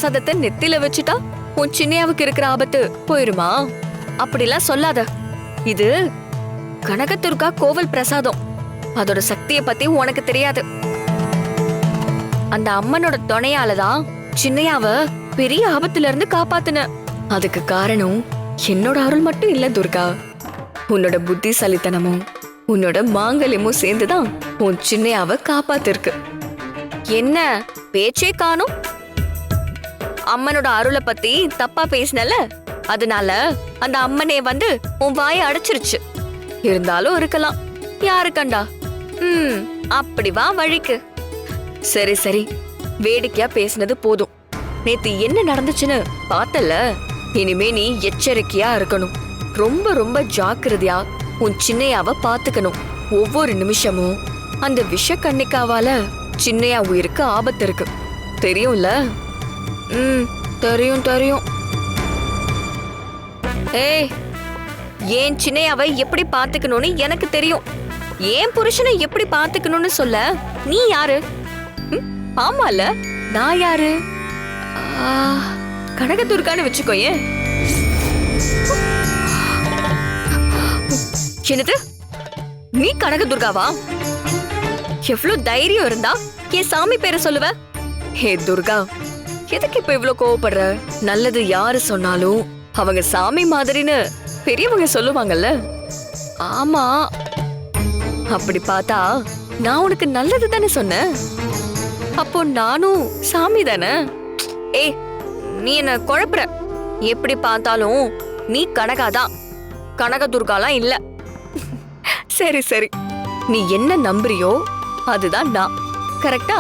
பிரசாதத்தை நெத்தில வச்சுட்டா உன் சின்னையாவுக்கு இருக்கிற ஆபத்து போயிருமா? அப்படிலாம் சொல்லாத. இது கனகதுர்கா கோவில் பிரசாதம். அதோட சக்தியை பத்தி உனக்கு தெரியாது. அந்த அம்மனோட துணையாலதான் சின்னையாவ பெரிய ஆபத்துல இருந்து காப்பாத்துன. அதுக்கு காரணம் என்னோட அருள் மட்டும் இல்ல துர்கா, உன்னோட புத்திசாலித்தனமும் உன்னோட மாங்கல்யமும் சேர்ந்துதான் உன் சின்னையாவ காப்பாத்திருக்கு. என்ன பேச்சே காணும்? அம்மனோட அருளை பத்தி தப்பா பேசினல, அதனால அந்த அம்மனே வந்து உன் வாயை அடைச்சிருச்சு. இருந்தாலும் இருக்கலாம், யாரு கண்டா? அப்படி வா வழிக்கு. சரி சரி, வேடிக்கையா பேசினது போதும். நேத்து என்ன நடந்துச்சுன்னு பார்த்தல. இனிமே நீ எச்சரிக்கையா இருக்கணும். ரொம்ப ரொம்ப ஜாக்கிரதையா உன் சின்னையாவ பாத்துக்கணும். ஒவ்வொரு நிமிஷமும் அந்த விஷ கன்னிக்காவால சின்னையா உயிருக்கு ஆபத்து இருக்கு, தெரியும்ல? தெரியும் தெரியும். ஏய், ஏன் சின்னையாவை எப்படி பாத்துக்கணும்னு எனக்கு தெரியும். ஏன் புருஷனை எப்படி பாத்துக்கணும்னு சொல்ல நீ யாரு? ஆமால, நான் யாரு? கனகதுர்கான்னு வச்சுக்கோயே. என்னது, நீ கனகதுர்காவா? எவ்வளவு தைரியம் இருந்தா என் சாமி பேரை சொல்லுவ? ஹே துர்கா, எதுக்கு இப்ப இவ்வளவு கோவப்படுற? நல்லது யாரு சொன்னாலும் அவங்க சாமி மாதிரின்னு பெரியவங்க சொல்லுவாங்கல்ல. ஆமா, அப்படி பார்த்தா நான் உனக்கு நல்லது தானே சொன்னேன். அப்போ நானும் சாமி தானே? ஏய், நீ என்ன குழப்புற. எப்படி பார்த்தாலும் நீ கனகாதான், கனகதுர்காலாம் இல்ல. சரி சரி, நீ என்ன நம்புறியோ அதுதான் நான். கரெக்டா?